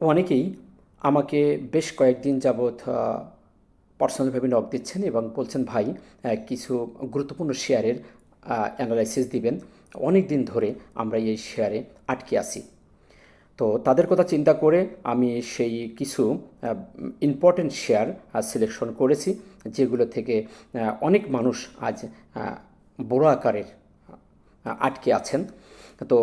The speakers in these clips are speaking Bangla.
অনেকেই আমাকে বেশ কয়েকদিন যাবৎ পার্সোনালভাবে নক দিচ্ছেন এবং বলছেন, ভাই কিছু গুরুত্বপূর্ণ শেয়ারের অ্যানালাইসিস দিবেন। অনেক দিন ধরে আমরা এই শেয়ারে আটকে আছি। তো তাদের কথা চিন্তা করে আমি সেই কিছু ইম্পর্টেন্ট শেয়ার সিলেকশন করেছি, যেগুলো থেকে অনেক মানুষ আজ বড় আকারের আটকে আছেন। তো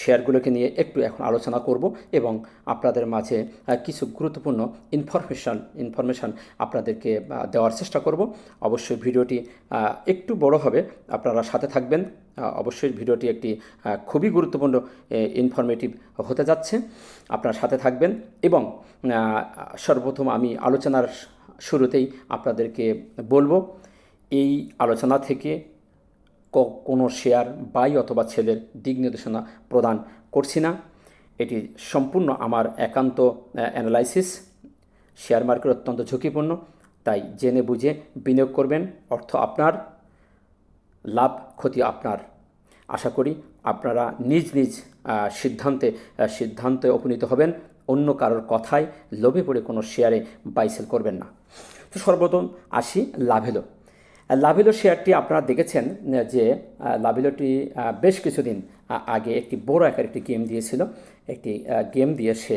শেয়ারগুলোকে নিয়ে একটু এখন আলোচনা করব এবং আপনাদের মাঝে কিছু গুরুত্বপূর্ণ ইনফরমেশান আপনাদেরকে দেওয়ার চেষ্টা করব। অবশ্যই ভিডিওটি একটু বড় হবে, আপনারা সাথে থাকবেন। অবশ্যই ভিডিওটি একটি খুবই গুরুত্বপূর্ণ ইনফরমেটিভ হতে যাচ্ছে, আপনারা সাথে থাকবেন। এবং সর্বপ্রথম আমি আলোচনার শুরুতেই আপনাদেরকে বলবো, এই আলোচনা থেকে কোনো শেয়ার বাই অথবা সেলের দিক নির্দেশনা প্রদান করছি না। এটি সম্পূর্ণ আমার একান্ত অ্যানালাইসিস। শেয়ার মার্কেট অত্যন্ত ঝুঁকিপূর্ণ, তাই জেনে বুঝে বিনিয়োগ করবেন। অর্থ আপনার, লাভ ক্ষতি আপনার। আশা করি আপনারা নিজ নিজ সিদ্ধান্তে উপনীত হবেন। অন্য কারোর কথায় লোভে পড়ে কোনো শেয়ারে বাই সেল করবেন না। তো সর্বপ্রথম আসি লাভেলো। লাভেলো শেয়ারটি আপনারা দেখেছেন যে লাভেলোটি বেশ কিছুদিন আগে একটি বড় আকার একটি গেম দিয়েছিল। একটি গেম দিয়ে সে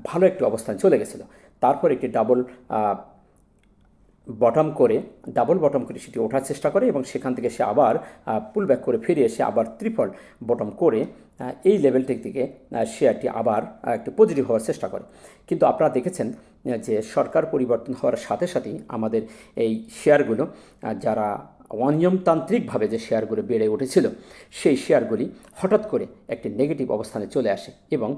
ভালো একটি অবস্থানে চলে গেছিল। তারপর একটি ডাবল বটম করে সেটি ওঠার চেষ্টা করে এবং সেখান থেকে সে আবার পুল ব্যাক করে ফিরে এসে আবার ট্রিপল বটম করে এই লেভেলটির দিকে শেয়ারটি আবার একটু পজিটিভ হওয়ার চেষ্টা করে। কিন্তু আপনারা দেখেছেন যে সরকার পরিবর্তন হওয়ার সাথে সাথেই আমাদের এই শেয়ারগুলো, যারা অনিয়মতান্ত্রিকভাবে যে শেয়ারগুলো বেড়ে উঠেছিল, সেই শেয়ারগুলি হঠাৎ করে একটি নেগেটিভ অবস্থানে চলে আসে এবং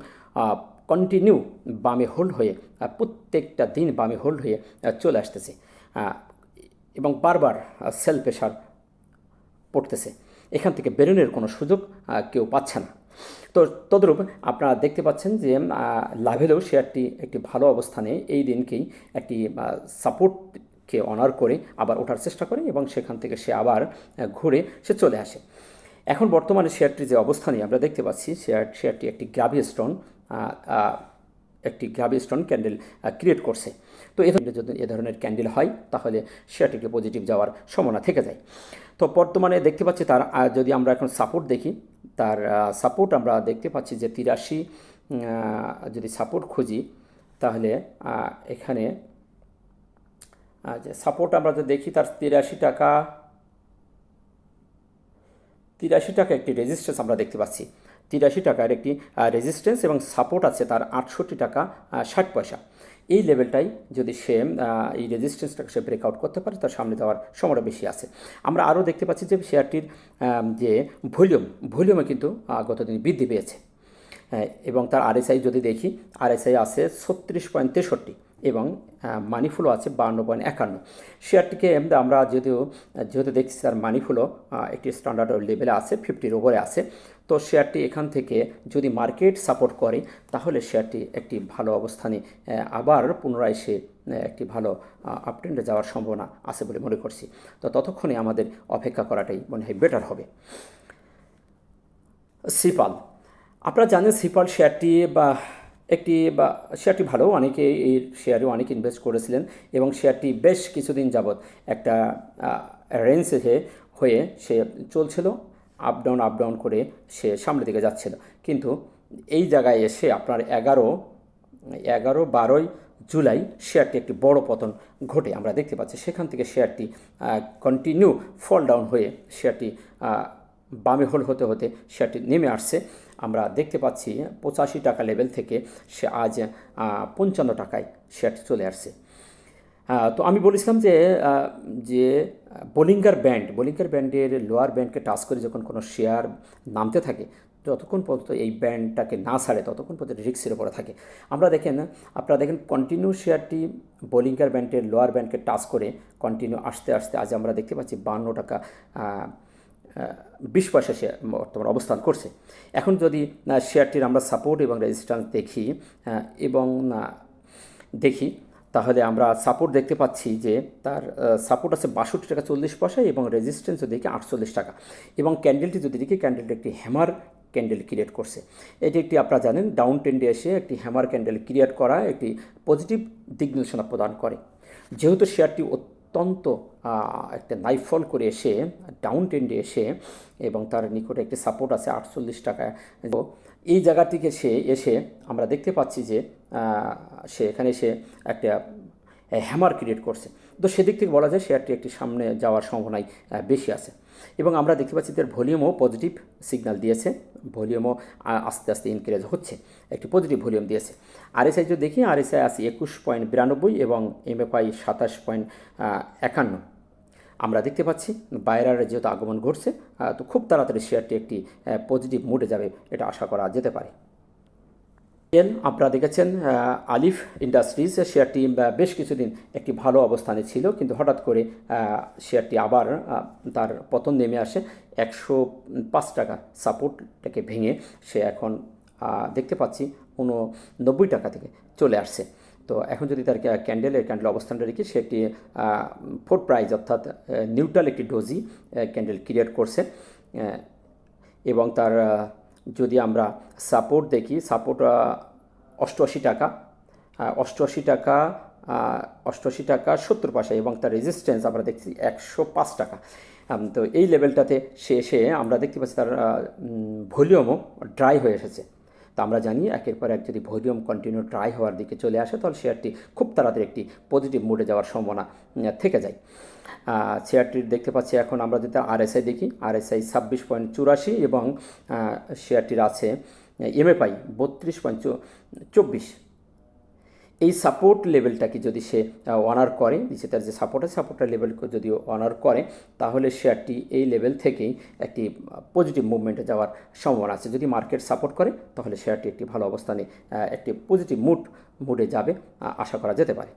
কন্টিনিউ বামে হোল্ড হয়ে, প্রত্যেকটা দিন বামে হোল্ড হয়ে চলে আসতেছে এবং বারবার সেল প্রেশার পড়তেছে। এখান থেকে বেরোনোর কোনো সুযোগ কেউ পাচ্ছে না। তো তদ্রূপ আপনারা দেখতে পাচ্ছেন যে লাভেলেও শেয়ারটি একটি ভালো অবস্থানে এই দিনকেই একটি সাপোর্টকে অনার করে আবার ওঠার চেষ্টা করে এবং সেখান থেকে সে আবার ঘুরে সে চলে আসে। এখন বর্তমানে শেয়ারটির যে অবস্থানে আমরা দেখতে পাচ্ছি, শেয়ারটি একটি গ্রাভি স্টোন ক্যান্ডেল ক্রিয়েট করছে। তো যদি এ ধরনের ক্যান্ডেল হয় তাহলে শেয়ারটিকে পজিটিভ যাওয়ার সম্ভাবনা থেকে যায়। তো বর্তমানে দেখতে পাচ্ছি তার, যদি আমরা এখন সাপোর্ট দেখি, তার সাপোর্ট আমরা দেখতে পাচ্ছি যে 83, যদি সাপোর্ট খুঁজি তাহলে এখানে যে সাপোর্ট আমরা যদি দেখি, তার 83 টাকা একটি রেজিস্ট্যান্স আমরা দেখতে পাচ্ছি। 83 টাকার একটি রেজিস্ট্যান্স এবং সাপোর্ট আছে তার 68 টাকা 60 পয়সা। এই লেভেলটাই যদি সে এই রেজিস্ট্যান্সটাকে সে ব্রেকআউট করতে পারে, তার সামনে যাওয়ার সম্ভাবনা বেশি আছে। আমরা আরও দেখতে পাচ্ছি যে শেয়ারটির যে ভলিউমে কিন্তু গত দিন বৃদ্ধি পেয়েছে এবং তার আরএসআই যদি দেখি, আরএসআই আছে 36.63 এবং মানি ফ্লো আছে 52.51। শেয়ারটিকে আমরা যেহেতু দেখছি তার মানি ফ্লো একটি স্ট্যান্ডার্ড লেভেলে আছে, 50-র ওপরে আছে। তো শেয়ারটি এখান থেকে যদি মার্কেট সাপোর্ট করে তাহলে শেয়ারটি একটি ভালো অবস্থানে আবার পুনরায় সে একটি ভালো আপট্রেন্ডে যাওয়ার সম্ভাবনা আছে বলে মনে করছি। তো ততক্ষণে আমাদের অপেক্ষা করাটাই মনে হয় বেটার হবে। সিপাল, আপনারা জানেন সিপাল শেয়ারটি ভালো, অনেকে এই শেয়ারে অনেকে ইনভেস্ট করেছিলেন এবং শেয়ারটি বেশ কিছুদিন যাবৎ একটা রেঞ্জে হয়ে সে চলছিল, আপ ডাউন করে সে সামনের দিকে যাচ্ছিল। কিন্তু এই জায়গায় এসে আপনার 12 জুলাই শেয়ারটি একটি বড় পতন ঘটে আমরা দেখতে পাচ্ছি। সেখান থেকে শেয়ারটি কন্টিনিউ ফল ডাউন হয়ে শেয়ারটি বামে হোল্ড হতে হতে শেয়ারটি নেমে আসছে। আমরা দেখতে পাচ্ছি 85 টাকা লেভেল থেকে সে আজ 55 টাকায় শেয়ারটি চলে আসছে। তো আমি বলেছিলাম যে বোলিঙ্গার ব্যান্ডের লোয়ার ব্যান্ডকে টাচ করে যখন কোনো শেয়ার নামতে থাকে, যতক্ষণ পর্যন্ত এই ব্যান্ডটাকে না ছাড়ে ততক্ষণ পর্যন্ত রিস্কের উপরে থাকে। আপনারা দেখেন কন্টিনিউ শেয়ারটি বোলিঙ্গার ব্যান্ডের লোয়ার ব্যান্ডকে টাচ করে কন্টিনিউ আসতে আজ আমরা দেখতে পাচ্ছি 52 টাকা 20 পয়সা সে বর্তমান অবস্থান করছে। এখন যদি শেয়ারটির আমরা সাপোর্ট এবং রেজিস্ট্যান্স দেখি তাহলে আমরা সাপোর্ট দেখতে পাচ্ছি যে তার সাপোর্ট আছে 62 টাকা 40 পয়সা এবং রেজিস্ট্যান্সও দেখি 48 টাকা। এবং ক্যান্ডেলটি যদি দেখি, ক্যান্ডেলটি একটি হ্যামার ক্যান্ডেল ক্রিয়েট করছে। এটি একটি আপনারা জানেন ডাউন ট্রেন্ডে এসে একটি হ্যামার ক্যান্ডেল ক্রিয়েট করা একটি পজিটিভ দিক নির্দেশনা প্রদান করে। যেহেতু শেয়ারটি অত্যন্ত একটা নাইফল করে এসে ডাউন ট্রেন্ডে এসে এবং তার নিকটে একটি সাপোর্ট আছে 48 টাকা, তো এই জায়গাটিকে এসে আমরা দেখতে পাচ্ছি যে সে এখানে এসে একটা হ্যামার ক্রিয়েট করছে। তো সেদিক থেকে বলা যায় শেয়ারটি একটি সামনে যাওয়ার সম্ভাবনাই বেশি আছে। এবং আমরা দেখতে পাচ্ছি তার ভলিউমও পজিটিভ সিগন্যাল দিয়েছে, ভলিউমও আস্তে আস্তে ইনক্রিজ হচ্ছে, একটি পজিটিভ ভলিউম দিয়েছে। আরএসআই যদি দেখি, আরএসআই আছে 21.92 এবং এমএফআই 27.51। আমরা দেখতে পাচ্ছি বাইরের যেহেতু আগমন ঘটছে, তো খুব তাড়াতাড়ি শেয়ারটি একটি পজিটিভ মুডে যাবে, এটা আশা করা যেতে পারে। আপনারা দেখেছেন আলিফ ইন্ডাস্ট্রিজ শেয়ারটি বেশ কিছুদিন একটি ভালো অবস্থানে ছিল, কিন্তু হঠাৎ করে শেয়ারটি আবার তার পতন নেমে আসে 105 টাকা সাপোর্টটাকে ভেঙে সে এখন দেখতে পাচ্ছি 89 টাকা থেকে চলে আসছে। তো এখন যদি তার ক্যান্ডেল অবস্থানটা রেখে সে একটি ফোর প্রাইজ অর্থাৎ নিউট্রাল একটি ডোজি ক্যান্ডেল ক্রিয়েট করছে। এবং তার যদি আমরা সাপোর্ট দেখি, সাপোর্ট 88 টাকা, 88 টাকা, 88 টাকা 70 পয়সা, এবং তার রেজিস্ট্যান্স আমরা দেখছি 105 টাকা। তো এই লেভেলটাতে সে এসে আমরা দেখতে পাচ্ছি তার ভলিউমও ড্রাই হয়ে এসেছে। তা আমরা জানি একের পর এক যদি ভলিউম কন্টিনিউ ড্রাই হওয়ার দিকে চলে আসে তাহলে শেয়ারটি খুব তাড়াতাড়ি একটি পজিটিভ মুডে যাওয়ার সম্ভাবনা থেকে যায়। শেয়ারটির দেখতে পাচ্ছি এখন আমরা যদি আরএসআই দেখি, আরএসআই 26.84 এবং শেয়ারটির আছে এমএফআই 32.24। এই সাপোর্ট লেভেলটাকে যদি সে অনার করে, নিচে তার যে সাপোর্টের লেভেলকে যদি অনার করে তাহলে শেয়ারটি এই লেভেল থেকেই একটি পজিটিভ মুভমেন্টে যাওয়ার সম্ভাবনা আছে। যদি মার্কেট সাপোর্ট করে তাহলে শেয়ারটি একটি ভালো অবস্থানে একটি পজিটিভ মুডে যাবে, আশা করা যেতে পারে।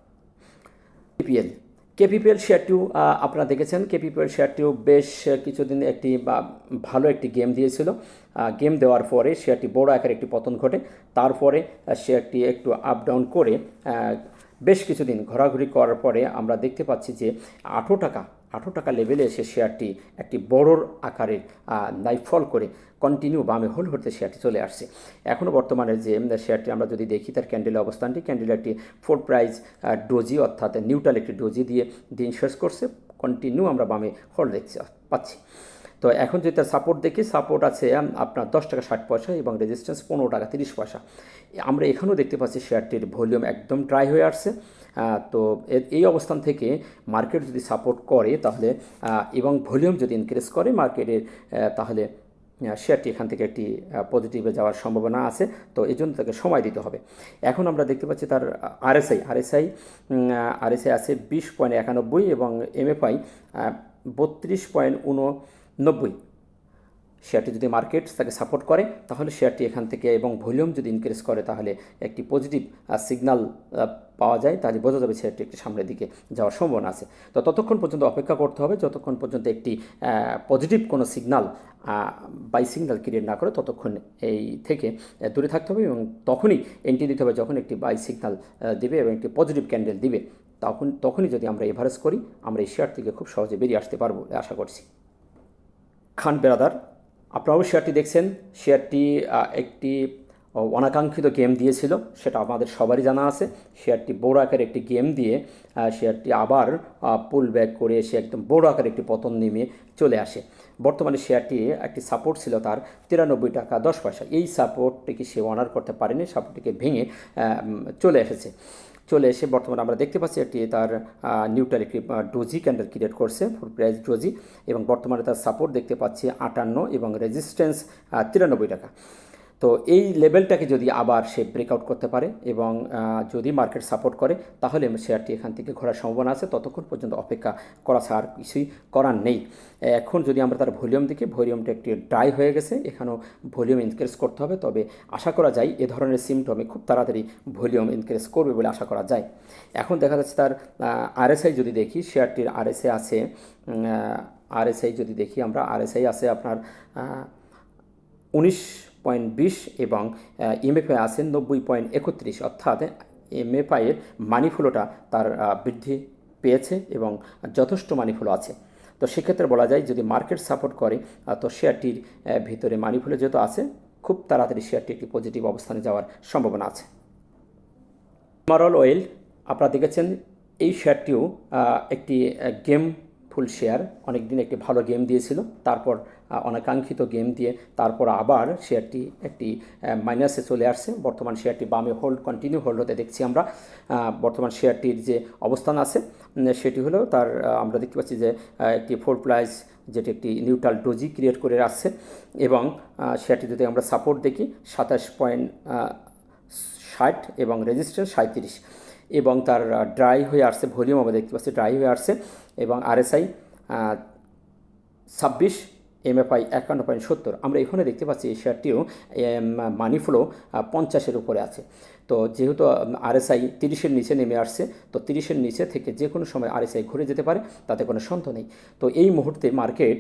কেপিপিএল শেয়ারটিও আপনারা দেখেছেন, কেপিপিএল শেয়ারটিও বেশ কিছুদিন একটি ভালো একটি গেম দিয়েছিল। গেম দেওয়ার পরে শেয়ারটি বড় আকারে একটি পতন ঘটে, তারপরে শেয়ারটি একটু আপ ডাউন করে বেশ কিছুদিন ঘোরাঘুরি করার পরে আমরা দেখতে পাচ্ছি যে 18 টাকা লেভেলে এসে শেয়ারটি একটি বড় আকারের নাইফল করে কন্টিনিউ বামে হোল্ড হতে শেয়ারটি চলে আসছে। এখনও বর্তমানে যে শেয়ারটি আমরা যদি দেখি তার ক্যান্ডেলের অবস্থানটি, ক্যান্ডেল একটি ফোর প্রাইজ ডোজি অর্থাৎ নিউট্রাল একটি ডোজি দিয়ে দিন শেষ করছে, কন্টিনিউ আমরা বামে হোল্ড দেখতে পাচ্ছি। তো এখন যদি তার সাপোর্ট দেখি, সাপোর্ট আছে আপনার 10 টাকা 60 পয়সা এবং রেজিস্ট্যান্স 15 টাকা 30 পয়সা। আমরা এখানেও দেখতে পাচ্ছি শেয়ারটির ভলিউম একদম ড্রাই হয়ে আসছে। তো এই অবস্থান থেকে মার্কেট যদি সাপোর্ট করে তাহলে এবং ভলিউম যদি ইনক্রিজ করে মার্কেটের, তাহলে শেয়ারটি এখান থেকে একটি পজিটিভে যাওয়ার সম্ভাবনা আছে। তো এই জন্য তাকে সময় দিতে হবে। এখন আমরা দেখতে পাচ্ছি তার আরএসআই আছে 20.91 এবং এমএফআই 32.89। শেয়ারটি যদি মার্কেট তাকে সাপোর্ট করে তাহলে শেয়ারটি এখান থেকে এবং ভলিউম যদি ইনক্রিজ করে তাহলে একটি পজিটিভ সিগন্যাল পাওয়া যায়, তাহলে বোঝা যাবে শেয়ারটি একটি সামনের দিকে যাওয়ার সম্ভাবনা আছে। তো ততক্ষণ পর্যন্ত অপেক্ষা করতে হবে, যতক্ষণ পর্যন্ত একটি পজিটিভ কোনো সিগন্যাল বাই সিগন্যাল ক্রিয়েট না করে ততক্ষণ এই থেকে দূরে থাকতে হবে, এবং তখনই এন্ট্রি দিতে হবে যখন একটি বাই সিগন্যাল দিবে এবং একটি পজিটিভ ক্যান্ডেল দিবে। তখনই যদি আমরা এভারেজ করি আমরা এই শেয়ার থেকে খুব সহজে বেরিয়ে আসতে পারবো আশা করছি। খান ব্রাদার, আপনারাও শেয়ারটি দেখছেন, শেয়ারটি একটি অনাকাঙ্ক্ষিত গেম দিয়েছিল, সেটা আমাদের সবারই জানা আছে। শেয়ারটি বড় আকারের একটি গেম দিয়ে শেয়ারটি আবার পুল ব্যাক করে এসে একদম বড় আকারের একটি পতন নেমে চলে আসে। বর্তমানে শেয়ারটি একটি সাপোর্ট ছিল তার 93 টাকা 10 পয়সা। এই সাপোর্টটিকে সে অনার করতে পারেনি, সাপোর্টটিকে ভেঙে চলে এসে বর্তমানে আমরা দেখতে পাচ্ছি একটি তার নিউট্রাল একটি ডোজি ক্যান্ডেল ক্রিয়েট করছে, ফুল প্রাইস ডোজি, এবং বর্তমানে তার সাপোর্ট দেখতে পাচ্ছি 58 এবং রেজিস্ট্যান্স 93 টাকা। তো এই লেভেলটাকে যদি আবার সে ব্রেকআউট করতে পারে এবং যদি মার্কেট সাপোর্ট করে তাহলে শেয়ারটি এখান থেকে ঘোরার সম্ভাবনা আছে। ততক্ষণ পর্যন্ত অপেক্ষা করা ছাড়া আর কিছুই করার নেই। এখন যদি আমরা তার ভলিউম দেখি, ভলিউমটা একটি ড্রাই হয়ে গেছে, এখানেও ভলিউম ইনক্রিজ করতে হবে। তবে আশা করা যায় এ ধরনের সিমটমে খুব তাড়াতাড়ি ভলিউম ইনক্রিজ করবে বলে আশা করা যায়। এখন দেখা যাচ্ছে তার আরএসআই যদি দেখি, শেয়ারটির আরএসআই যদি দেখি আমরা, আরএসআই আছে আপনার 19.20 এবং এমএফআই আছে 90.31, অর্থাৎ এমএফআইয়ের মানি ফ্লোটা তার বৃদ্ধি পেয়েছে এবং যথেষ্ট মানি ফ্লো আছে। তো সেক্ষেত্রে বলা যায় যদি মার্কেট সাপোর্ট করে তো শেয়ারটির ভিতরে মানি ফ্লো যেহেতু আছে খুব তাড়াতাড়ি শেয়ারটি একটি পজিটিভ অবস্থানে যাওয়ার সম্ভাবনা আছে। এমারল অয়েল আপনারা দেখেছেন, এই শেয়ারটিও একটি গেম ফুল শেয়ার, অনেক দিন একটি ভালো গেম দিয়েছিল, তারপর অনাকাঙ্ক্ষিত গেম দিয়ে তারপর আবার শেয়ারটি একটি মাইনাসে চলে আসছে। বর্তমান শেয়ারটি বামে কন্টিনিউ হোল্ড হতে দেখছি আমরা। বর্তমান শেয়ারটির যে অবস্থান আছে সেটি হলো তার আমরা দেখতে পাচ্ছি যে একটি ফোর প্লাস, যেটি একটি নিউট্রাল ডোজি ক্রিয়েট করে আসছে, এবং শেয়ারটি যদি আমরা সাপোর্ট দেখি 27.60 এবং রেজিস্ট্যান্স 37, এবং তার ড্রাই হয়ে আসছে, ভলিউম আমরা দেখতে পাচ্ছি ড্রাই হয়ে আসছে, এবং আরএসআই 26, এমএফআই 51.70। আমরা এখানে দেখতে পাচ্ছি এই শেয়ারটিও মানি ফ্লো 50-এর উপরে আছে। তো যেহেতু আরএসআই 30-এর নিচে নেমে আসছে, তো 30-এর নিচে থেকে যে কোনো সময় আরএসআই ঘুরে যেতে পারে, তাতে কোনো সন্দেহ নেই। তো এই মুহূর্তে মার্কেট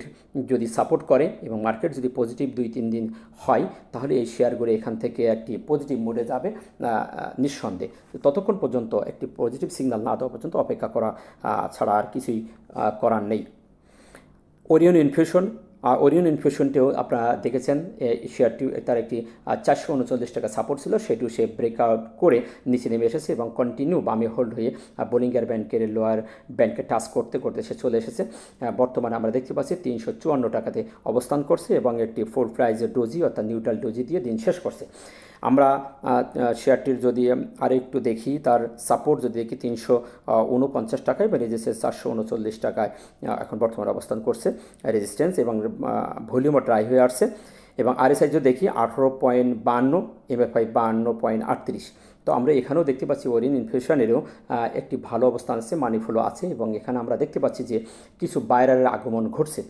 যদি সাপোর্ট করে এবং মার্কেট যদি পজিটিভ 2-3 দিন হয়, তাহলে এই শেয়ারগুলো এখান থেকে একটি পজিটিভ মুডে যাবে নিঃসন্দেহে। ততক্ষণ পর্যন্ত একটি পজিটিভ সিগন্যাল না দেওয়া পর্যন্ত অপেক্ষা করা ছাড়া আর কিছুই করার নেই। ওরিয়ন ইনফিউশনটিও আপনারা দেখেছেন, শেয়ারটি তার একটি 439 টাকা সাপোর্ট ছিল, সেটিও সে ব্রেকআউট করে নিচে নেমে এসেছে এবং কন্টিনিউ বামে হোল্ড হয়ে বোলিঙ্গার ব্যান্ডের লোয়ার ব্যান্ডকে টাচ করতে করতে সে চলে এসেছে। বর্তমানে আমরা দেখতে পাচ্ছি 354 টাকাতে অবস্থান করছে এবং একটি ফোর প্রাইজের ডোজি অর্থাৎ নিউট্রাল ডোজি দিয়ে দিন শেষ করছে। আমরা শেয়ারটির যদি আরেকটু দেখি, তার সাপোর্ট যদি দেখি 349 টাকায় বা রেজিস্ট্যান্স 439 টাকায় এখন বর্তমানে অবস্থান করছে রেজিস্ট্যান্স, এবং ভলিউমও ড্রাই হয়ে আসছে, এবং আরএসআই যদি দেখি 18.52, এমএফআই 52.38। তো আমরা এখানেও দেখতে পাচ্ছি ওরিয়ন ইনফিউশনেরও একটি ভালো অবস্থান আছে, মানি ফ্লো আছে, এবং এখানে আমরা দেখতে পাচ্ছি যে কিছু বায়ারের আগমন ঘটছে।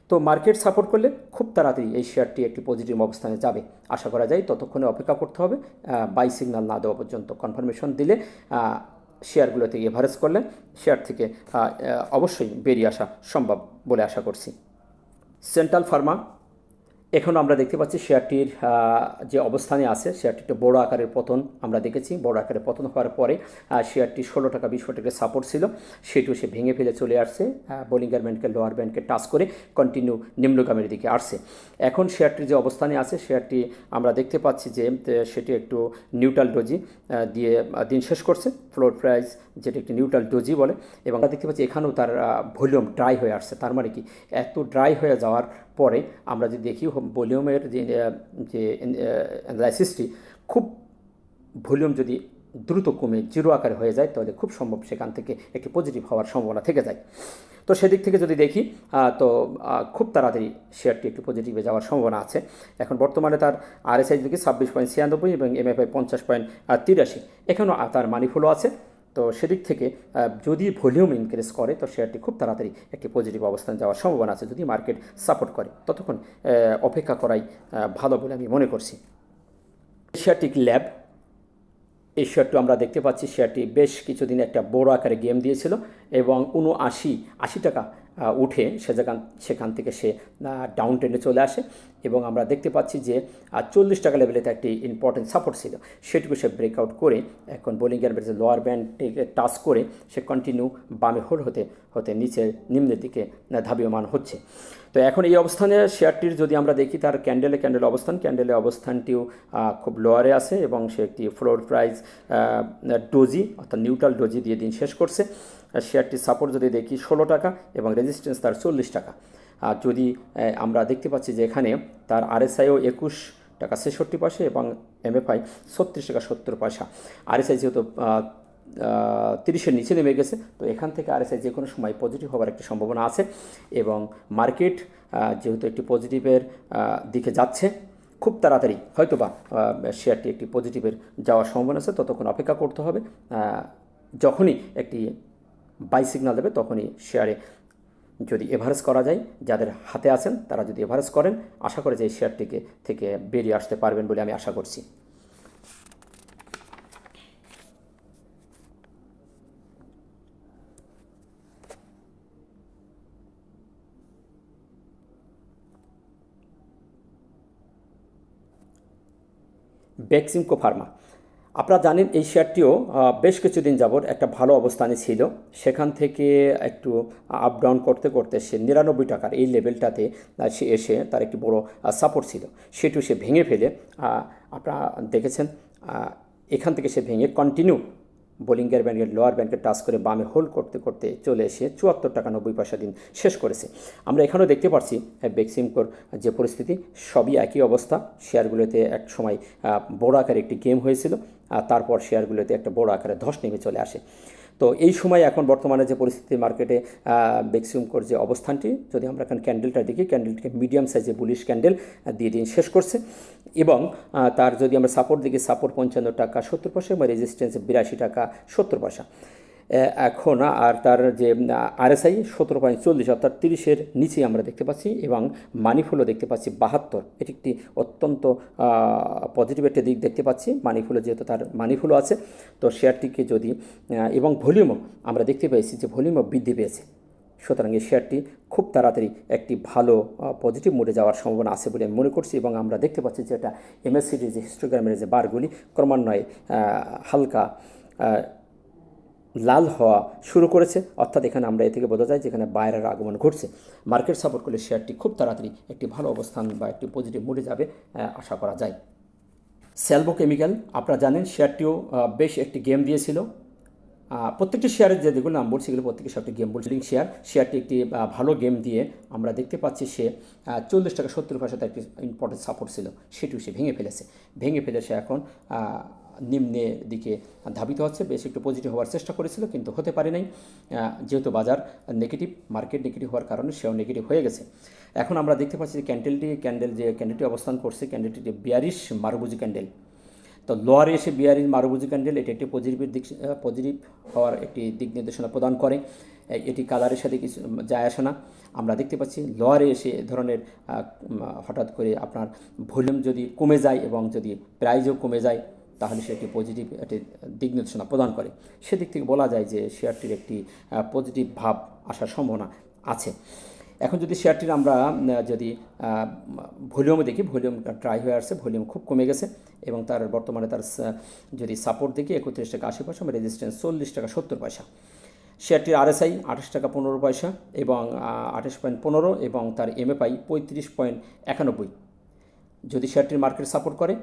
তো মার্কেট সাপোর্ট করলে খুব তাড়াতাড়ি এই শেয়ারটি একটি পজিটিভ অবস্থানে যাবে আশা করা যায়। ততক্ষণে অপেক্ষা করতে হবে, বাই সিগন্যাল না দেওয়া পর্যন্ত। কনফার্মেশন দিলে শেয়ারগুলো থেকে এভারেজ করলে শেয়ার থেকে অবশ্যই বেরিয়ে আসা সম্ভব বলে আশা করছি। সেন্ট্রাল ফার্মা, এখনও আমরা দেখতে পাচ্ছি শেয়ারটির যে অবস্থানে আছে, শেয়ারটি একটু বড় আকারের পতন আমরা দেখেছি। বড় আকারের পতন হওয়ার পরে শেয়ারটি 16 টাকা 20 টাকা সাপোর্ট ছিল, সেটিও সে ভেঙে ফেলে চলে আসছে, বোলিঙ্গার ব্যান্ডকে লোয়ার ব্যান্ডকে টাচ করে কন্টিনিউ নিম্নগামের দিকে আসছে। এখন শেয়ারটির যে অবস্থানে আছে, শেয়ারটি আমরা দেখতে পাচ্ছি যে সেটি একটু নিউট্রাল ডোজি দিয়ে দিন শেষ করছে, ফ্লোর প্রাইস যেটি একটি নিউট্রাল ডোজি বলে, এবং আমরা দেখতে পাচ্ছি এখানেও তার ভলিউম ড্রাই হয়ে আসছে। তার মানে কি, এত ড্রাই হয়ে যাওয়ার পরে আমরা যদি দেখি ভলিউমের যে অ্যানালাইসিসটি, খুব ভলিউম যদি দ্রুত কমে জিরো আকারে হয়ে যায়, তাহলে খুব সম্ভব সেখান থেকে একটি পজিটিভ হওয়ার সম্ভাবনা থেকে যায়। তো সেদিক থেকে যদি দেখি, তো খুব তাড়াতাড়ি শেয়ারটি একটু পজিটিভে যাওয়ার সম্ভাবনা আছে। এখন বর্তমানে তার আরএসআই দেখি 26.96 এবং এমএফআই 50.83, এখানেও তার মানি ফ্লো আছে। তো সেদিক থেকে যদি ভলিউম ইনক্রিজ করে, তো শেয়ারটি খুব তাড়াতাড়ি একটি পজিটিভ অবস্থান যাওয়ার সম্ভাবনা আছে যদি মার্কেট সাপোর্ট করে। ততক্ষণ অপেক্ষা করাই ভালো বলে আমি মনে করছি। এশিয়াটিক ল্যাব, এই শেয়ারটি আমরা দেখতে পাচ্ছি, শেয়ারটি বেশ কিছুদিন একটা বড় আকারে গেম দিয়েছিল এবং 79-80 টাকা উঠে সেখান থেকে সে ডাউন ট্রেন্ডে চলে আসে, এবং আমরা দেখতে পাচ্ছি যে 40 টাকা লেভেলে একটি ইম্পর্টেন্ট সাপোর্ট ছিল, সেটুকু সে ব্রেকআউট করে এখন বোলিংয়ের বেড়ে লোয়ার ব্যান্ডটিকে টাচ করে সে কন্টিনিউ বামে হোল্ড হতে হতে নিচে নিম্নের দিকে ধাবিয়মান হচ্ছে। তো এখন এই অবস্থানে শেয়ারটির যদি আমরা দেখি, তার ক্যান্ডেলের অবস্থানটিও খুব লোয়ারে আছে, এবং সে একটি ফ্লোর প্রাইস ডোজি অর্থাৎ নিউট্রাল ডোজি দিয়ে দিন শেষ করছে। শেয়ারটির সাপোর্ট যদি দেখি 16 টাকা এবং রেজিস্ট্যান্স তার 40 টাকা। যদি আমরা দেখতে পাচ্ছি যে এখানে তার আরএসআইও 21 টাকা 66 পয়সা এবং এমএফআই 36 টাকা 70 পয়সা। আরএসআই যেহেতু 30-এর নিচে নেমে গেছে, তো এখান থেকে আরএসআই যে কোনো সময় পজিটিভ হওয়ার একটি সম্ভাবনা আছে, এবং মার্কেট যেহেতু একটি পজিটিভের দিকে যাচ্ছে, খুব তাড়াতাড়ি হয়তোবা শেয়ারটি একটি পজিটিভের যাওয়ার সম্ভাবনা আছে। ততক্ষণ অপেক্ষা করতে হবে, যখনই একটি বাই সিগন্যাল দেবে তখনই শেয়ারে যদি এভারেজ করা যায়, যাদের হাতে আছেন তারা যদি এভারেজ করেন, আশা করে যে এই শেয়ারটিকে থেকে বেরিয়ে আসতে পারবেন বলে আমি আশা করছি। বেক্সিমকো ফার্মা, আপনারা জানেন এই শেয়ারটিও বেশ কিছুদিন যাবৎ একটা ভালো অবস্থানে ছিল, সেখান থেকে একটু আপ ডাউন করতে করতে সে 99 টাকার এই লেভেলটাতে সে এসে তার একটি বড় সাপোর্ট ছিল, সেটিও সে ভেঙে ফেলে আপনারা দেখেছেন এখান থেকে সে ভেঙে কন্টিনিউ বোলিংয়ের ব্যান্ডের লোয়ার ব্যান্ডকে টাচ করে বামে হোল্ড করতে করতে চলে এসে 74 টাকা 90 পয়সা দিন শেষ করেছে। আমরা এখানেও দেখতে পাচ্ছি বেক্সিমকোর যে পরিস্থিতি, সবই একই অবস্থা। শেয়ারগুলোতে এক সময় বড় আকারে একটি গেম হয়েছিল, তারপর শেয়ারগুলোতে একটা বড় আকারে ধস নেমে চলে আসে। তো এই সময় এখন বর্তমানে যে পরিস্থিতি মার্কেটে বেক্সিমকোর যে অবস্থানটি, যদি আমরা এখন ক্যান্ডেলটা দেখি, ক্যান্ডেলটিকে মিডিয়াম সাইজে বুলিশ ক্যান্ডেল দিয়ে দিন শেষ করছে। এবং তার যদি আমরা সাপোর্ট দেখি, সাপোর্ট 55 টাকা 70 পয়সা এবং রেজিস্ট্যান্স 82 টাকা 70 পয়সা এখন। আর তার যে আরএসআই 17.40 অর্থাৎ 30-এর নিচেই আমরা দেখতে পাচ্ছি, এবং মানি ফ্লো দেখতে পাচ্ছি 72। এটি একটি অত্যন্ত পজিটিভ একটা দিক দেখতে পাচ্ছি মানি ফ্লো, যেহেতু তার মানি ফ্লো আছে। তো শেয়ারটিকে যদি এবং ভলিউমও আমরা দেখতে পেয়েছি যে ভলিউমও বৃদ্ধি পেয়েছে, সুতরাং এই শেয়ারটি খুব তাড়াতাড়ি একটি ভালো পজিটিভ মোডে যাওয়ার সম্ভাবনা আছে বলে আমি মনে করছি। এবং আমরা দেখতে পাচ্ছি যে এটা এমএসসিডির যে হিস্টোগ্রামের যে বারগুলি ক্রমান্বয়ে হালকা লাল হওয়া শুরু করেছে, অর্থাৎ এখানে আমরা এ থেকে বোঝা যায় যেখানে বাইরের আগমন ঘটছে। মার্কেট সাপোর্ট করলে শেয়ারটি খুব তাড়াতাড়ি একটি ভালো অবস্থান বা একটি পজিটিভ মোডে যাবে আশা করা যায়। সেলভো কেমিক্যাল, আপনারা জানেন শেয়ারটিও বেশ একটি গেম দিয়েছিল। প্রত্যেকটি শেয়ারের যে যেগুলো নাম বলছি এগুলো প্রত্যেকটি সবটি গেম বলছি। শেয়ারটি একটি ভালো গেম দিয়ে আমরা দেখতে পাচ্ছি সে 40 টাকা 70 পয়সাতে একটি ইম্পর্টেন্ট সাপোর্ট ছিল, সেটিও সে ভেঙে ফেলে সে এখন নিম্নের দিকে ধাবিত হচ্ছে। বেশ একটু পজিটিভ হওয়ার চেষ্টা করেছিল কিন্তু হতে পারে নাই, যেহেতু বাজার নেগেটিভ, মার্কেট নেগেটিভ হওয়ার কারণে সেও নেগেটিভ হয়ে গেছে। এখন আমরা দেখতে পাচ্ছি যে ক্যান্ডেলটি অবস্থান করছে, ক্যান্ডেলটি বিয়ারিশ মারুবুজি ক্যান্ডেল। তো লোয়ারে এসে বিয়ারিশ মারুবুজি ক্যান্ডেল, এটি একটি পজিটিভ হওয়ার একটি দিক নির্দেশনা প্রদান করে। এটি কালারের সাথে কিছু যায় আসে না। আমরা দেখতে পাচ্ছি লোয়ারে এসে এ ধরনের হঠাৎ করে আপনার ভলিউম যদি কমে যায় এবং যদি প্রাইজও কমে যায়, তাহলে সে একটি পজিটিভ একটি দিক নির্দেশনা প্রদান করে। সেদিক থেকে বলা যায় যে শেয়ারটির একটি পজিটিভ ভাব আসার সম্ভাবনা আছে। এখন যদি শেয়ারটির আমরা যদি ভলিউমে দেখি, ভলিউমটা ড্রাই হয়ে আসছে, ভলিউম খুব কমে গেছে। এবং তার বর্তমানে তার যদি সাপোর্ট দেখি 31 টাকা 80 পয়সা এবং রেজিস্ট্যান্স 40 টাকা 70 পয়সা। শেয়ারটির আরএসআই 28 টাকা 15 পয়সা এবং 28.15 এবং তার এমএফআই 35.91। যদি শেয়ারটির মার্কেট সাপোর্ট করে,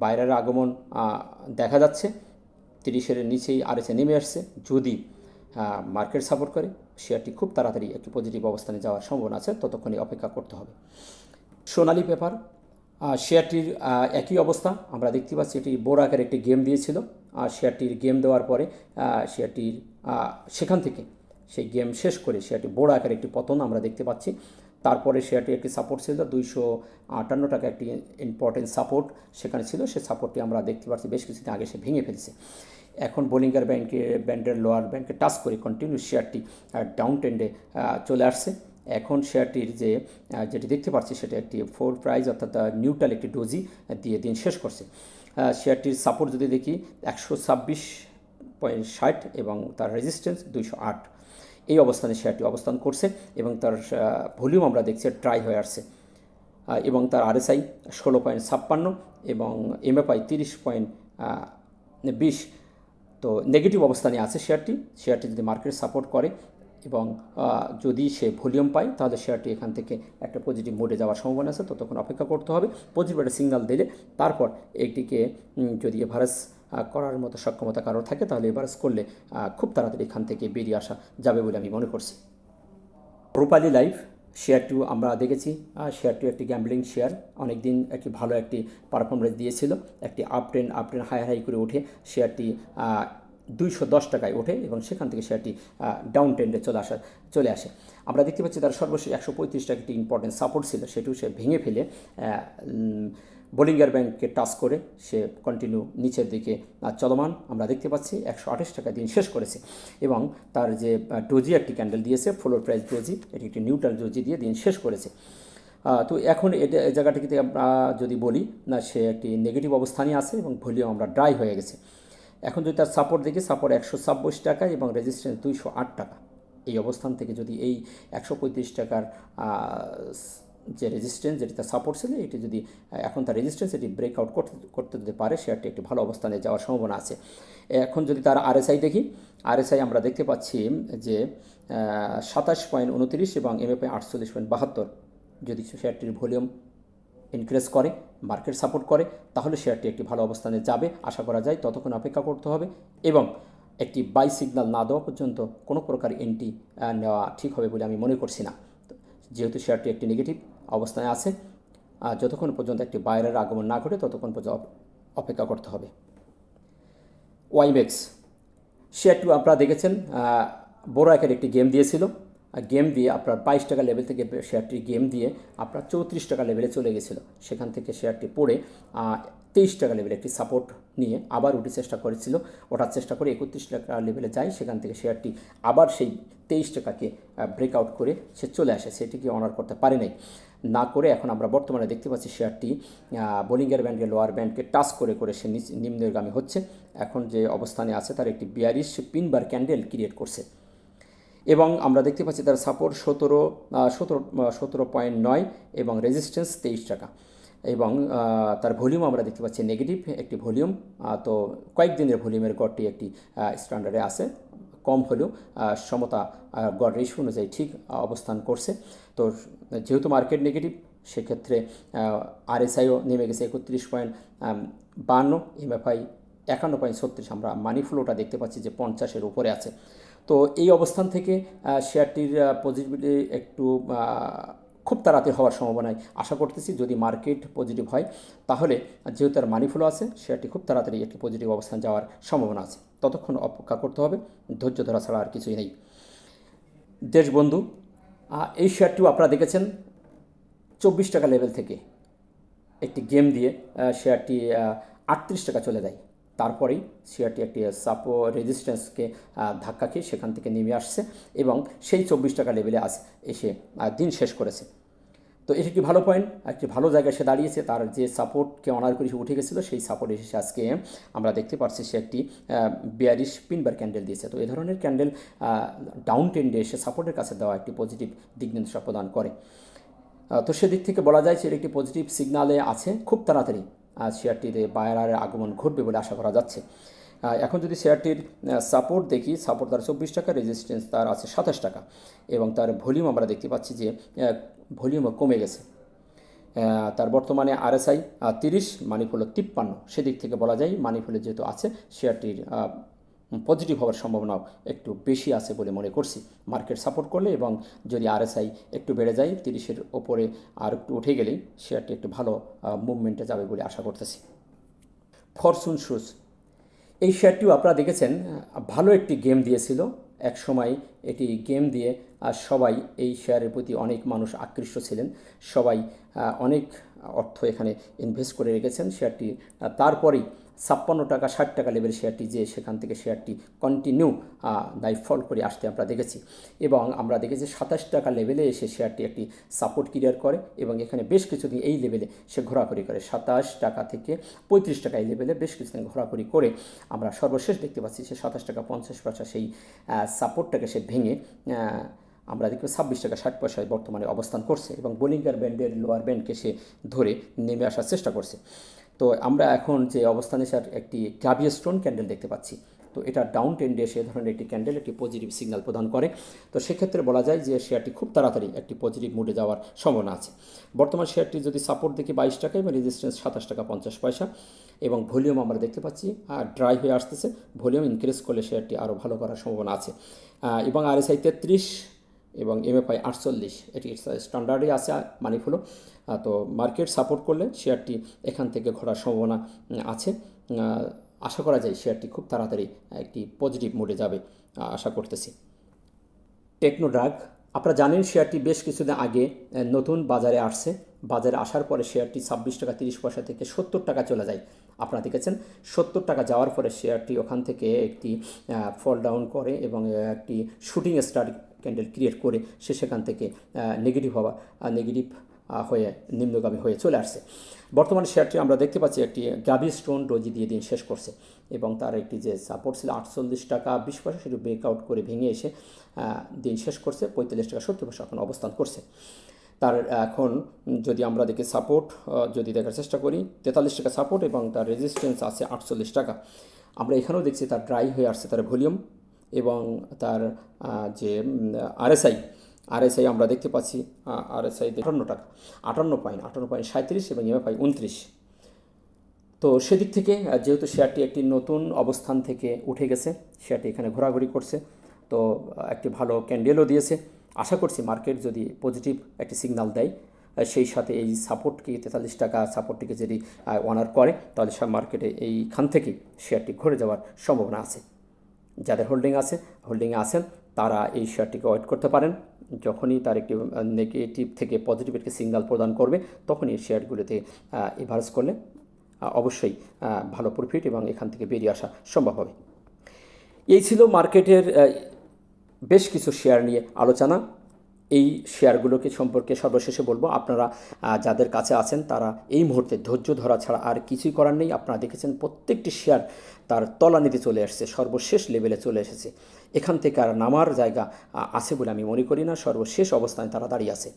বাইরের আগমন দেখা যাচ্ছে, 30-এর নিচেই আরএসআই নেমে আসছে। যদি মার্কেট সাপোর্ট করে, শেয়ারটি খুব তাড়াতাড়ি একটি পজিটিভ অবস্থানে যাওয়ার সম্ভাবনা আছে, ততক্ষণই অপেক্ষা করতে হবে। সোনালী পেপার, শেয়ারটির একই অবস্থা আমরা দেখতে পাচ্ছি। এটি বড় আকারে একটি গেম দিয়েছিল, শেয়ারটির গেম দেওয়ার পরে শেয়ারটির সেখান থেকে সেই গেম শেষ করে শেয়ারটি বড় আকারে একটি পতন আমরা দেখতে পাচ্ছি। তারপরে শেয়ারটি একটি সাপোর্ট ছিল 258 টাকা, একটি ইম্পর্টেন্ট সাপোর্ট সেখানে ছিল। সে সাপোর্টটি আমরা দেখতে পাচ্ছি বেশ কিছুদিন আগে সে ভেঙে ফেলেছে। এখন বোলিংয়ের ব্যান্ডের লোয়ার ব্যান্ডকে টাচ করে কন্টিনিউ শেয়ারটি ডাউন ট্রেন্ডে চলে আসছে। এখন শেয়ারটির যেটি দেখতে পাচ্ছি সেটা একটি ফোর প্রাইজ অর্থাৎ নিউট্রাল একটি ডোজি দিয়ে দিন শেষ করছে। শেয়ারটির সাপোর্ট যদি দেখি 126.60 এবং তার রেজিস্ট্যান্স 208। এই অবস্থানে শেয়ারটি অবস্থান করছে এবং তার ভলিউম আমরা দেখছি ড্রাই হয়ে আসছে। এবং তার আরএসআই 16.56 এবং এমএফআই 30.20। তো নেগেটিভ অবস্থানে আছে শেয়ারটি যদি মার্কেট সাপোর্ট করে এবং যদি সে ভলিউম পায়, তাহলে শেয়ারটি এখান থেকে একটা পজিটিভ মোডে যাওয়ার সম্ভাবনা আছে। ততক্ষণ অপেক্ষা করতে হবে। পজিটিভ একটা সিগন্যাল দিলে তারপর এইটিকে যদি এভারেজ করার মতো সক্ষমতা কারোর থাকে, তাহলে এভারেজ করলে খুব তাড়াতাড়ি এখান থেকে বেরিয়ে আসা যাবে বলে আমি মনে করছি। রূপালী লাইফ শেয়ারটিও আমরা দেখেছি, শেয়ারটিও একটি গ্যাম্বলিং শেয়ার, অনেক দিন একটি ভালো একটি পারফরমেন্স দিয়েছিল। একটি আপ ট্রেন্ড হাই করে উঠে শেয়ারটি 210 টাকায় ওঠে এবং সেখান থেকে শেয়ারটি ডাউন ট্রেন্ডে চলে আসে। আমরা দেখতে পাচ্ছি তার সর্বশেষ 135 টাকা একটি ইম্পর্টেন্ট সাপোর্ট ছিল, সেটিও সে ভেঙে ফেলে বোলিংয়ের ব্যাংককে টাচ করে সে কন্টিনিউ নিচের দিকে চলমান আমরা দেখতে পাচ্ছি। 128 টাকা দিন শেষ করেছে এবং তার যে ডোজি একটি ক্যান্ডেল দিয়েছে, ফ্লোর প্রাইস ডোজি, এটি একটি নিউট্রাল ডোজি দিয়ে দিন শেষ করেছে। তো এখন এটা জায়গাটিতে আমরা যদি বলি না, সে একটি নেগেটিভ অবস্থানে আছে এবং ভলিউম আমরা ড্রাই হয়ে গেছে। এখন যদি তার সাপোর্ট দেখি, সাপোর্ট 126 টাকা এবং রেজিস্ট্যান্স 208 টাকা। এই অবস্থান থেকে যদি এই 135 টাকার যে রেজিস্ট্যান্স যেটা তার সাপোর্ট ছিল এটি যদি এখন তার রেজিস্ট্যান্স এটি ব্রেকআউট করতে করতে যদি পারে শেয়ারটি একটি ভালো অবস্থানে যাওয়ার সম্ভাবনা আছে। এখন যদি তার আরএসআই দেখি, আরএসআই আমরা দেখতে পাচ্ছি যে 27.29 এবং এমএফআই 48.72। যদি শেয়ারটির ভলিউম ইনক্রিজ করে, মার্কেট সাপোর্ট করে, তাহলে শেয়ারটি একটি ভালো অবস্থানে যাবে আশা করা যায়। ততক্ষণ অপেক্ষা করতে হবে এবং একটি বাই সিগন্যাল না দেওয়া পর্যন্ত কোনো প্রকার এন্ট্রি নেওয়া ঠিক হবে বলে আমি মনে করছি না, যেহেতু শেয়ারটি একটি নেগেটিভ অবস্থানে আছে। যতক্ষণ পর্যন্ত একটি বায়ারের আগমন না ঘটে ততক্ষণ পর্যন্ত অপেক্ষা করতে হবে। ওয়াইমেক্স শেয়ারটি আপনারা দেখেছেন বড় আকারে একটি গেম দিয়েছিল, গেম দিয়ে আপনার 22 টাকা লেভেল থেকে শেয়ারটি গেম দিয়ে আপনার 34 টাকা লেভেলে চলে গেছিলো। সেখান থেকে শেয়ারটি পড়ে 23 টাকা লেভেলে একটি সাপোর্ট নিয়ে আবার ওঠার চেষ্টা করে 31 টাকা লেভেলে যায়। সেখান থেকে শেয়ারটি আবার সেই 23 টাকাকে ব্রেকআউট করে সে চলে আসে, সেটিকে অনার করতে পারে নাই, না করে এখন আমরা বর্তমানে দেখতে পাচ্ছি শেয়ারটি বোলিংয়ের ব্যান্ডকে লোয়ার ব্যান্ডকে টাচ করে করে সে নিম্নগামী হচ্ছে। এখন যে অবস্থানে আছে তার একটি বিয়ারিশ পিনবার ক্যান্ডেল ক্রিয়েট করছে এবং আমরা দেখতে পাচ্ছি তার সাপোর্ট 17.9 এবং রেজিস্ট্যান্স 23 টাকা এবং তার ভলিউম আমরা দেখতে পাচ্ছি নেগেটিভ একটি ভলিউম। তো কয়েকদিনের ভলিউমের গড়টি একটি স্ট্যান্ডার্ডে আছে, কম হলেও সমতা গড় রেশিও অনুযায়ী ঠিক অবস্থান করছে। তো যেহেতু মার্কেট নেগেটিভ সেক্ষেত্রে আরএসআইও নেমে গেছে 31.52, এমএফআই 51.36। আমরা মানি ফ্লোটা দেখতে পাচ্ছি যে 50-এর উপরে আছে। তো এই অবস্থান থেকে শেয়ারটির পজিটিভিটি একটু খুব তাড়াতাড়ি হওয়ার সম্ভাবনায় আশা করতেছি। যদি মার্কেট পজিটিভ হয় তাহলে যেহেতু তার মানি ফ্লো আছে শেয়ারটি খুব তাড়াতাড়ি একটি পজিটিভ অবস্থান যাওয়ার সম্ভাবনা আছে। ততক্ষণ অপেক্ষা করতে হবে, ধৈর্য ধরা ছাড়া আর কিছুই নেই। দেশবন্ধু এই শেয়ারটিও আপনারা দেখেছেন 24 টাকা লেভেল থেকে একটি গেম দিয়ে শেয়ারটি 38 টাকা চলে যায়। তারপরেই শেয়ারটি একটি রেজিস্ট্যান্সকে ধাক্কা খেয়ে সেখান থেকে নেমে আসছে এবং সেই 24 টাকা লেভেলে এসে দিন শেষ করেছে। তো এটি একটি ভালো পয়েন্ট, একটি ভালো জায়গায় সে দাঁড়িয়েছে। তার যে সাপোর্টকে অনার করে উঠে গেছিলো সেই সাপোর্ট এসে আজকে আমরা দেখতে পাচ্ছি সে একটি বিয়ারিশ পিনবার ক্যান্ডেল দিয়েছে। তো এই ধরনের ক্যান্ডেল ডাউন ট্রেন্ডে এসে সাপোর্টের কাছে দেওয়া একটি পজিটিভ দিক নির্দেশনা প্রদান করে। তো সেদিক থেকে বলা যায় সে একটি পজিটিভ সিগনালে আছে। খুব তাড়াতাড়ি শেয়ারটিতে বায়ারের আগমন ঘটবে বলে আশা করা যাচ্ছে। এখন যদি শেয়ারটির সাপোর্ট দেখি, সাপোর্ট তার 24 টাকা, রেজিস্ট্যান্স তার আছে 27 টাকা এবং তার ভলিউম আমরা দেখতে পাচ্ছি যে ভলিউমও কমে গেছে। তার বর্তমানে আরএসআই 30, মানি ফ্লো 53। সেদিক থেকে বলা যায় মানি ফ্লো যেহেতু আছে শেয়ারটির পজিটিভ হওয়ার সম্ভাবনাও একটু বেশি আছে বলে মনে করছি মার্কেট সাপোর্ট করলে, এবং যদি আরএসআই একটু বেড়ে যায় 30-এর ওপরে আর একটু উঠে গেলেই শেয়ারটি একটু ভালো মুভমেন্টে যাবে বলে আশা করতেছি। ফরচুন শুজ এই শেয়ারটিও আপনারা দেখেছেন ভালো একটি গেম দিয়েছিল এক সময়। এটি গেম দিয়ে সবাই এই শেয়ারের প্রতি অনেক মানুষ আকৃষ্ট ছিলেন, সবাই অনেক অর্থ এখানে ইনভেস্ট করে রেখেছেন শেয়ারটি। তারপরেই 56 টাকা 60 টাকা লেভেল শেয়ারটি যে সেখান থেকে শেয়ারটি কন্টিনিউ ফল করে আসতে আমরা দেখেছি এবং আমরা দেখেছি 27 টাকা লেভেলে এসে শেয়ারটি একটি সাপোর্ট ক্লিয়ার করে এবং এখানে বেশ কিছুদিন এই লেভেলে সে ঘোরাঘুরি করে। 27 টাকা থেকে 35 টাকা এই লেভেলে বেশ কিছুদিন ঘোরাঘুরি করে আমরা সর্বশেষ দেখতে পাচ্ছি সে 27 টাকা 50 পয়সা সেই সাপোর্টটাকে সে ভেঙে আমরা দেখব 26 টাকা 60 পয়সায় বর্তমানে অবস্থান করছে এবং বোলিংয়ের ব্যান্ডের লোয়ার ব্যান্ডকে সে ধরে নেমে আসার চেষ্টা করছে। তো আমরা এখন যে অবস্থানে স্যার একটি ক্লাবিয়া স্টোন ক্যান্ডেল দেখতে পাচ্ছি। তো এটা ডাউন ট্রেন্ডে সে ধরনের একটি ক্যান্ডেল একটি পজিটিভ সিগন্যাল প্রদান করে। তো সেক্ষেত্রে বলা যায় যে শেয়ারটি খুব তাড়াতাড়ি একটি পজিটিভ মুডে যাওয়ার সম্ভাবনা আছে। বর্তমান শেয়ারটি যদি সাপোর্ট দেখি 22 টাকা এবং রেজিস্ট্যান্স 27 টাকা 50 পয়সা এবং ভলিউম আমরা দেখতে পাচ্ছি ড্রাই হয়ে আসতেছে। ভলিউম ইনক্রিজ করলে শেয়ারটি আরও ভালো করার সম্ভাবনা আছে এবং আরএসআই 33 এবং এমএফআই 48 এটি স্ট্যান্ডার্ডে আছে মানি ফ্লো। তো মার্কেট সাপোর্ট করলে শেয়ারটি এখান থেকে ঘোরার সম্ভাবনা আছে। আশা করা যায় শেয়ারটি খুব তাড়াতাড়ি একটি পজিটিভ মোডে যাবে আশা করতেছি। টেকনোড্রাগ আপনারা জানেন শেয়ারটি বেশ কিছুদিন আগে নতুন বাজারে আসছে। বাজারে আসার পরে শেয়ারটি 26 টাকা 30 পয়সা থেকে 70 টাকা চলে যায়। আপনারা দেখেছেন 70 টাকা যাওয়ার পরে শেয়ারটি ওখান থেকে একটি ফল ডাউন করে এবং একটি শুটিং স্টার ক্যান্ডেল ক্রিয়েট করে সে সেখান থেকে নেগেটিভ হয়ে নিম্নগামী হয়ে চলে আসছে। বর্তমানে শেয়ারটি আমরা দেখতে পাচ্ছি একটি গ্রাভি স্টোন ডোজি দিয়ে দিন শেষ করছে এবং তার একটি যে সাপোর্ট ছিল 48 টাকা 20 পয়সা সেটি ব্রেকআউট করে ভেঙে এসে দিন শেষ করছে 45 টাকা 70 পয়সা এখন অবস্থান করছে। তার এখন যদি আমরা দেখি সাপোর্ট যদি দেখার চেষ্টা করি 43 টাকা সাপোর্ট এবং তার রেজিস্ট্যান্স আছে 48 টাকা। আমরা এখানেও দেখছি তার ড্রাই হয়ে আসছে তার ভলিউম এবং তার যে আরএসআই আমরা দেখতে পাচ্ছি আরএসআই 58 টাকা, 58.37 এবং এমএফআই 29। তো সেদিক থেকে যেহেতু শেয়ারটি একটি নতুন অবস্থান থেকে উঠে গেছে, শেয়ারটি এখানে ঘোরাঘুরি করছে, তো একটি ভালো ক্যান্ডেলও দিয়েছে। আশা করছি মার্কেট যদি পজিটিভ একটি সিগন্যাল দেয়, সেই সাথে এই সাপোর্টকে 43 টাকা সাপোর্টটিকে যদি অনার করে, তাহলে সব মার্কেটে এইখান থেকে শেয়ারটি ঘুরে যাওয়ার সম্ভাবনা আছে। যাদের হোল্ডিংয়ে আছেন তারা এই শেয়ারটিকে ওয়েট করতে পারেন। যখনই তার একটি নেগেটিভ থেকে পজিটিভ একটি সিগন্যাল প্রদান করবে, তখনই এই শেয়ারগুলোতে এভারেজ করলে অবশ্যই ভালো প্রফিট এবং এখান থেকে বেরিয়ে আসা সম্ভব হবে। এই ছিল মার্কেটের বেশ কিছু শেয়ার নিয়ে আলোচনা। এই শেয়ারগুলোকে সম্পর্কে সর্বশেষে বলবো, আপনারা যাদের কাছে আছেন তারা এই মুহূর্তে ধৈর্য ধরা ছাড়া আর কিছুই করার নেই। আপনারা দেখেছেন প্রত্যেকটি শেয়ার তার তলানিতে চলে আসছে, সর্বশেষ লেভেলে চলে এসেছে। এখান থেকে আর নামার জায়গা আছে বলে আমি মনে করি না, সর্বশেষ অবস্থানে তারা দাঁড়িয়ে আছে।